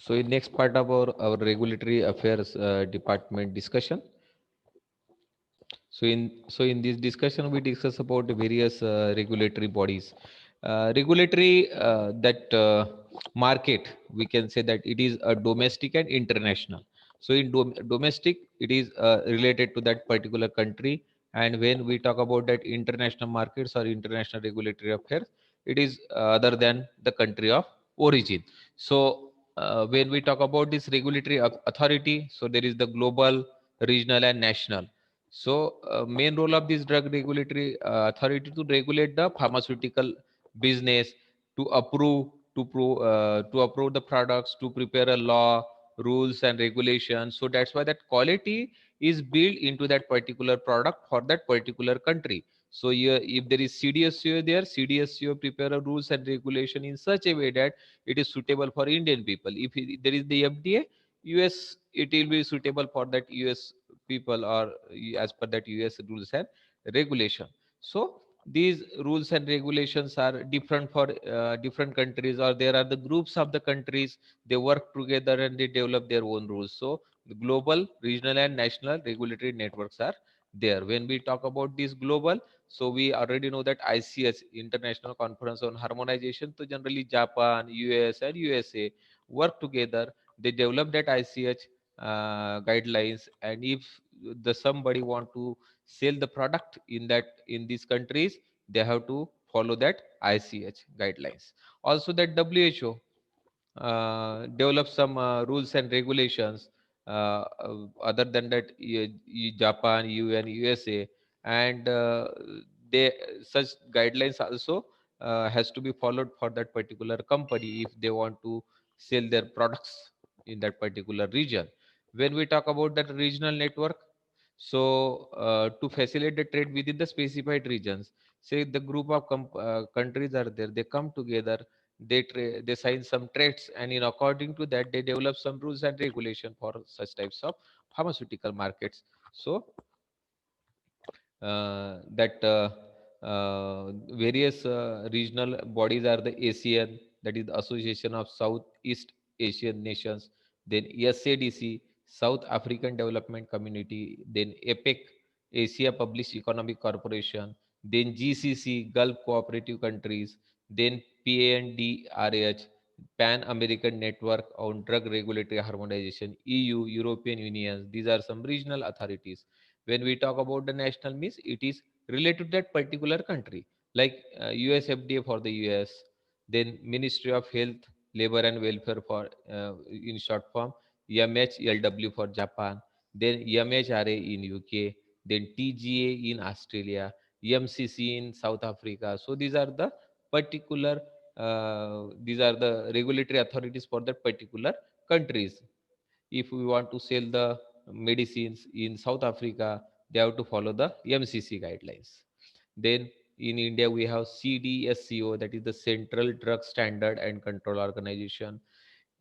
So in next part of our regulatory affairs department discussion. So in this discussion we discuss about the various regulatory bodies. Regulatory that market, we can say that it is a domestic and international. So in domestic it is related to that particular country, and when we talk about that international markets or international regulatory affairs, it is other than the country of origin. So when we talk about this regulatory authority, so there is the global, regional and national. So, main role of this drug regulatory authority to regulate the pharmaceutical business, to approve, to approve the products, to prepare a law, rules and regulations. So that's why that quality is built into that particular product for that particular country. So here, if there is CDSCO there, CDSCO prepare a rules and regulation in such a way that it is suitable for Indian people. If there is the FDA, US, it will be suitable for that US people, or as per that US rules and regulation. So these rules and regulations are different for different countries, or there are the groups of the countries, they work together and they develop their own rules. So the global, regional and national regulatory networks are there. When we talk about this global, so we already know that ICH, International Conference on Harmonization, so generally Japan, US and USA work together, they develop that ICH guidelines. And if the somebody want to sell the product in these countries, they have to follow that ICH guidelines. Also that WHO develop some rules and regulations, other than that Japan, UN, USA, and they such guidelines also has to be followed for that particular company if they want to sell their products in that particular region. When we talk about that regional network, so to facilitate the trade within the specified regions, say the group of countries are there, they come together, they sign some trades, and in according to that they develop some rules and regulation for such types of pharmaceutical markets. So that various regional bodies are the ASEAN, that is the Association of Southeast Asian Nations, then SADC, South African Development Community, then APEC, Asia Public Economic Corporation, then GCC, Gulf Cooperative Countries, then PANDRH, Pan American Network on Drug Regulatory Harmonization, EU, European Union. These are some regional authorities. When we talk about the national means, it is related to that particular country, like US FDA for the US, then Ministry of Health, Labor and Welfare for in short form, MHLW for Japan, then MHRA in UK, then TGA in Australia, MCC in South Africa. So these are the particular these are the regulatory authorities for that particular countries. If we want to sell the medicines in South Africa, they have to follow the MCC guidelines. Then in India, we have CDSCO, that is the Central Drug Standard and Control Organization,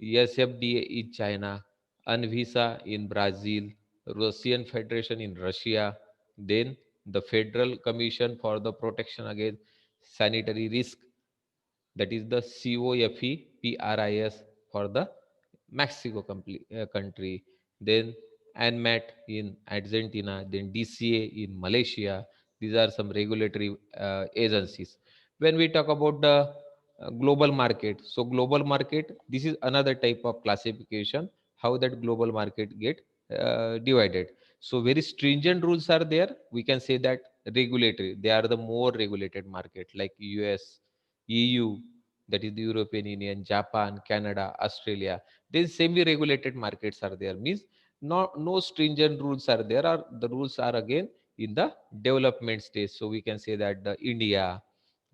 SFDA in China, Anvisa in Brazil, Russian Federation in Russia, then the Federal Commission for the Protection Against Sanitary Risk, that is the COFEPRIS for the Mexico country, then ANMAT in Argentina, then DCA in Malaysia. These are some regulatory agencies. When we talk about the global market, so global market, this is another type of classification, how that global market get divided. So very stringent rules are there. We can say that regulatory, they are the more regulated market, like US, EU, that is the European Union, Japan, Canada, Australia. Then semi-regulated markets are there. Means no stringent rules are there. Or the rules are again in the development stage. So we can say that the India,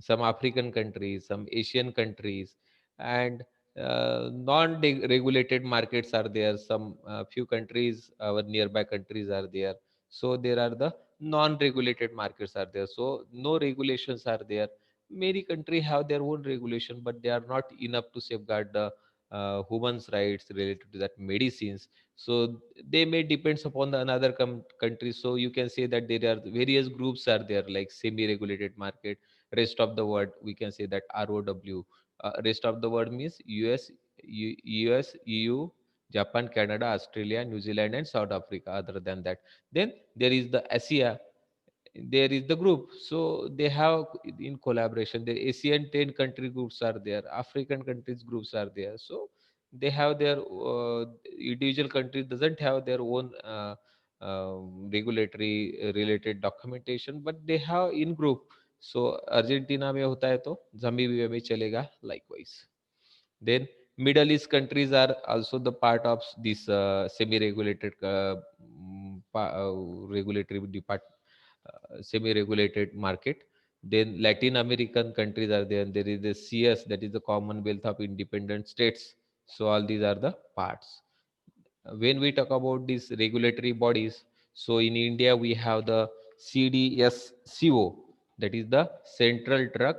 some African countries, some Asian countries, and non-regulated markets are there. Some few countries, our nearby countries are there. So there are the non-regulated markets are there. So no regulations are there. Many countries have their own regulation, but they are not enough to safeguard the human's rights related to that medicines. So they may depends upon the another country. So you can say that there are various groups are there, like semi-regulated market, rest of the world, we can say that ROW. Rest of the world means US, US, EU, Japan, Canada, Australia, New Zealand, and South Africa. Other than that, then there is the ASEA, there is the group. So they have in collaboration, the Asian 10 country groups are there, African countries groups are there. So they have their individual countries doesn't have their own regulatory related documentation, but they have in group. So Argentina में होता है तो Zambia में चलेगा likewise. Then Middle East countries are also the part of this semi-regulated regulatory semi-regulated market. Then Latin American countries are there. There is the CS, that is the Commonwealth of Independent States. So all these are the parts. When we talk about these regulatory bodies, so in India we have the CDSCO, that is the Central Drug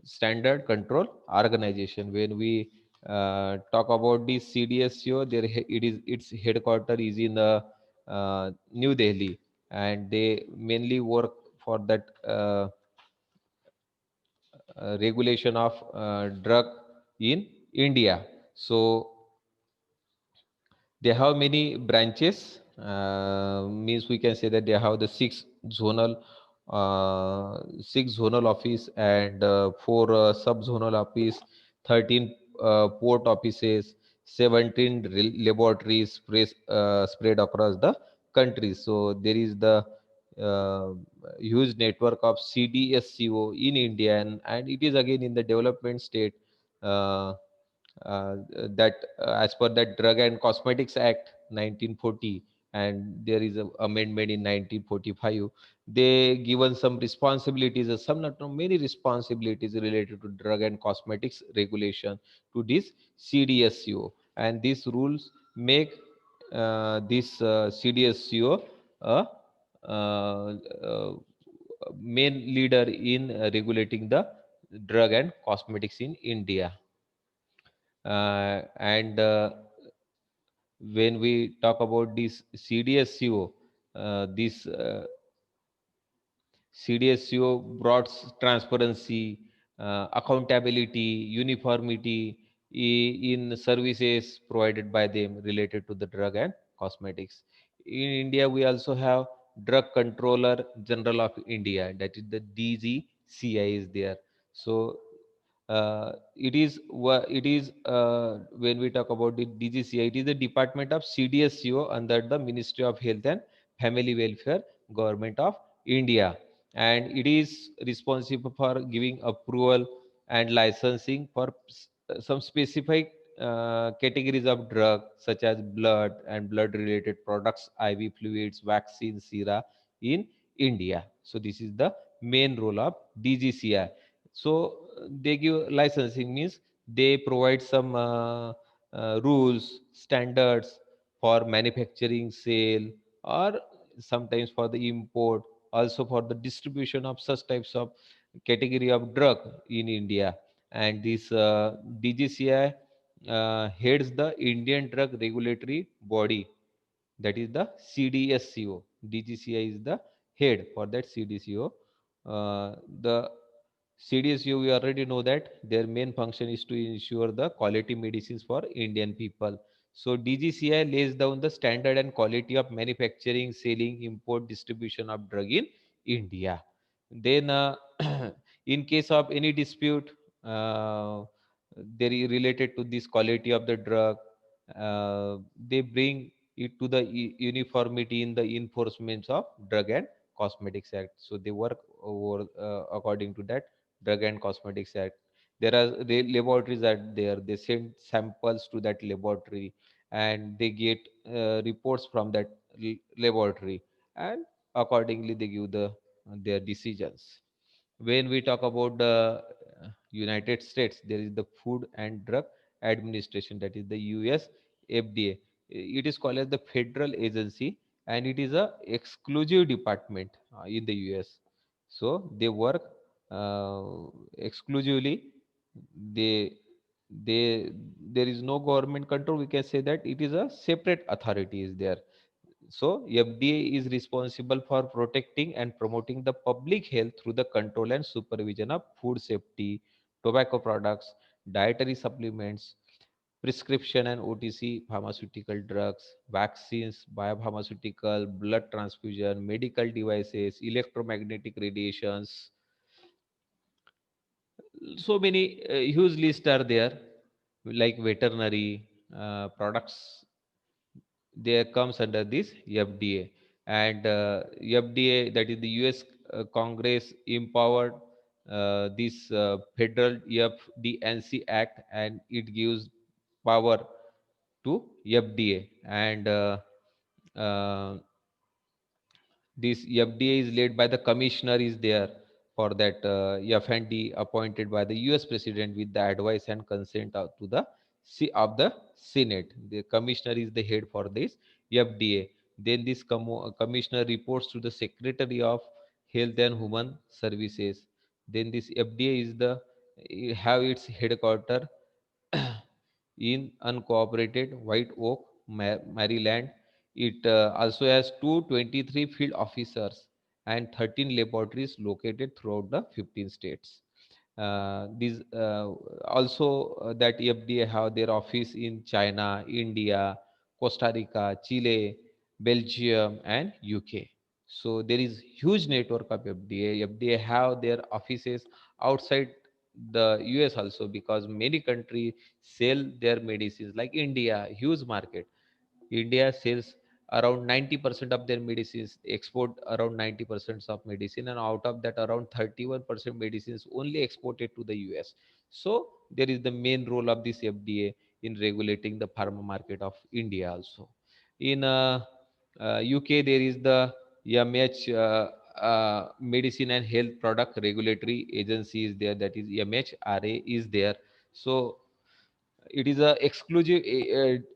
Standard Control Organization. When we talk about the CDSCO, its headquarter is in New Delhi, and they mainly work for that regulation of drug in India. So they have many branches. Means we can say that they have the six zonal office, and four sub-zonal office, 13 port offices, 17 laboratories spread across the country. So there is the uh, huge network of CDSCO in India, and it is again in the development state. Uh, that as per that Drug and Cosmetics Act 1940, and there is a amendment in 1945, they given some responsibilities, some not no, many responsibilities related to drug and cosmetics regulation to this CDSCO, and these rules make this CDSCO a main leader in regulating the drug and cosmetics in India. And when we talk about this CDSCO, this CDSCO brought transparency, accountability, uniformity in services provided by them related to the drug and cosmetics. In India, we also have Drug Controller General of India, that is the DGCI is there. So it is when we talk about the DGCI, it is the Department of CDSCO under the Ministry of Health and Family Welfare, Government of India, and it is responsible for giving approval and licensing for some specific categories of drug such as blood and blood related products, IV fluids, vaccines, sera in India. So this is the main role of DGCI. So they give licensing, means they provide some rules, standards for manufacturing, sale, or sometimes for the import, also for the distribution of such types of category of drug in India. And this DGCI heads the Indian drug regulatory body, that is the CDSCO. DGCI is the head for that CDCO. The CDSCO, we already know that their main function is to ensure the quality medicines for Indian people. So DGCI lays down the standard and quality of manufacturing, selling, import, distribution of drug in India. Then, in case of any dispute, related to this quality of the drug, they bring it to the uniformity in the enforcement of Drug and Cosmetics Act. So they work over according to that Drug and Cosmetics Act. There are laboratories that there. They send samples to that laboratory, and they get reports from that laboratory, and accordingly they give their decisions. When we talk about the United States, there is the Food and Drug Administration, that is the US FDA. It is called as the federal agency, and it is a exclusive department in the US. So they work exclusively. They there is no government control. We can say that it is a separate authority is there. So FDA is responsible for protecting and promoting the public health through the control and supervision of food safety, tobacco products, dietary supplements, prescription and OTC pharmaceutical drugs, vaccines, biopharmaceutical, blood transfusion, medical devices, electromagnetic radiations. So many huge lists are there, like veterinary products. There comes under this FDA, and FDA, that is the US Congress empowered this federal FDNC Act, and it gives power to FDA, and uh, this FDA is led by the commissioner is there for that FND appointed by the US president with the advice and consent to the of the Senate. The commissioner is the head for this FDA. Then this commissioner reports to the Secretary of Health and Human Services. Then this FDA is the have its headquarter in uncooperated White Oak, Maryland. It also has 223 field officers and 13 laboratories located throughout the 15 states. These also that FDA have their office in China, India, Costa Rica, Chile, Belgium, and UK. So there is huge network of FDA. FDA have their offices outside the US also, because many countries sell their medicines, like India, huge market. India sells around 90% of their medicines, export around 90% of medicine, and out of that, around 31% medicines only exported to the US. So there is the main role of this FDA in regulating the pharma market of India also. In UK, there is the MH Medicine and Health Product Regulatory Agency is there, that is MHRA is there. So it is a exclusive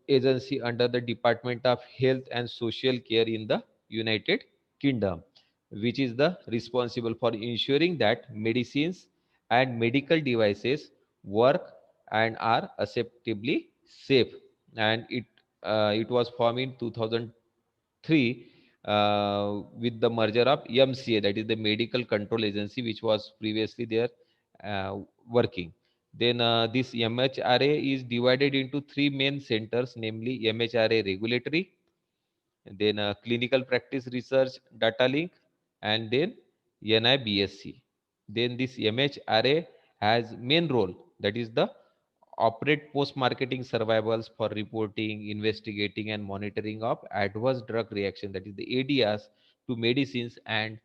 agency under the Department of Health and Social Care in the United Kingdom, which is the responsible for ensuring that medicines and medical devices work and are acceptably safe. And it was formed in 2003 with the merger of MCA, that is the Medical Control Agency, which was previously there working. Then this MHRA is divided into three main centers, namely MHRA Regulatory, and then Clinical Practice Research Data Link, and then NIBSC. Then this MHRA has main role, that is the operate post-marketing survivals for reporting, investigating, and monitoring of adverse drug reaction, that is the ADRs, to medicines and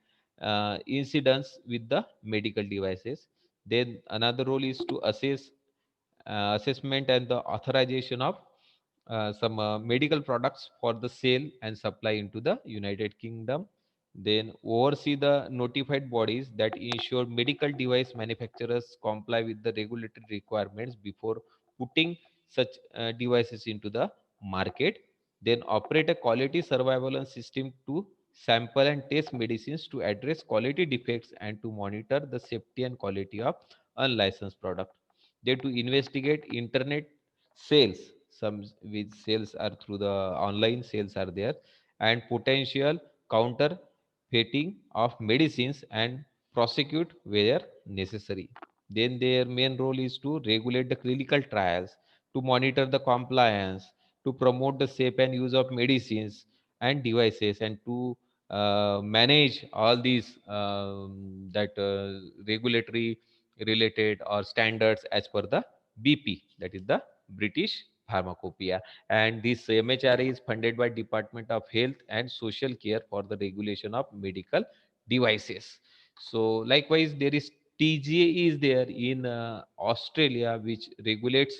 incidents with the medical devices. Then another role is to assessment and the authorization of some medical products for the sale and supply into the United Kingdom. Then oversee the notified bodies that ensure medical device manufacturers comply with the regulatory requirements before putting such devices into the market. Then operate a quality surveillance system to sample and test medicines to address quality defects and to monitor the safety and quality of unlicensed product. They to investigate internet sales, some which sales are through the online sales are there, and potential counterfeiting of medicines, and prosecute where necessary. Then their main role is to regulate the clinical trials, to monitor the compliance, to promote the safe and use of medicines and devices, and to manage all these that regulatory related or standards as per the BP, that is the British Pharmacopoeia. And this MHRA is funded by Department of Health and Social Care for the regulation of medical devices. So likewise, there is TGA is there in Australia, which regulates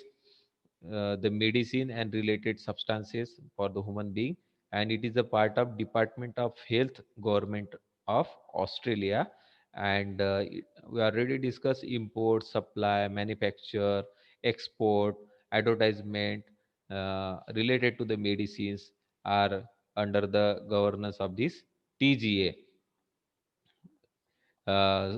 the medicine and related substances for the human being, and it is a part of Department of Health, Government of Australia. And we already discussed import, supply, manufacture, export, advertisement related to the medicines are under the governance of this TGA.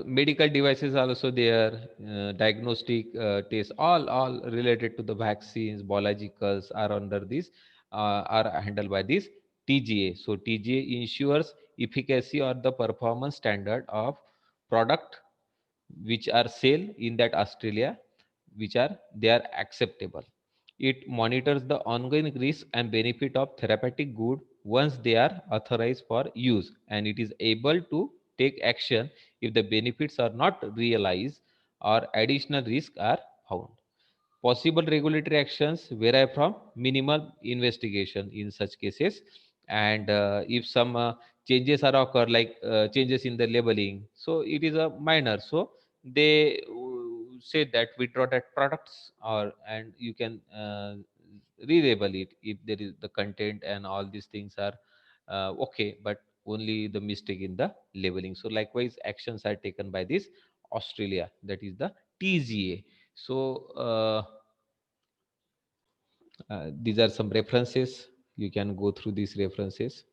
Medical devices are also there, diagnostic tests, all related to the vaccines, biologicals are under this, are handled by this TGA. So TGA ensures efficacy or the performance standard of product which are sale in that Australia, which are they are acceptable. It monitors the ongoing risk and benefit of therapeutic good once they are authorized for use, and it is able to take action if the benefits are not realized or additional risks are found. Possible regulatory actions vary from minimal investigation in such cases, and if some changes are occur, like changes in the labeling, so it is a minor. So they say that withdraw that products, or and you can re-label it if there is the content and all these things are okay, but only the mistake in the labeling. So likewise, actions are taken by this Australia, that is the TGA. So these are some references. You can go through these references.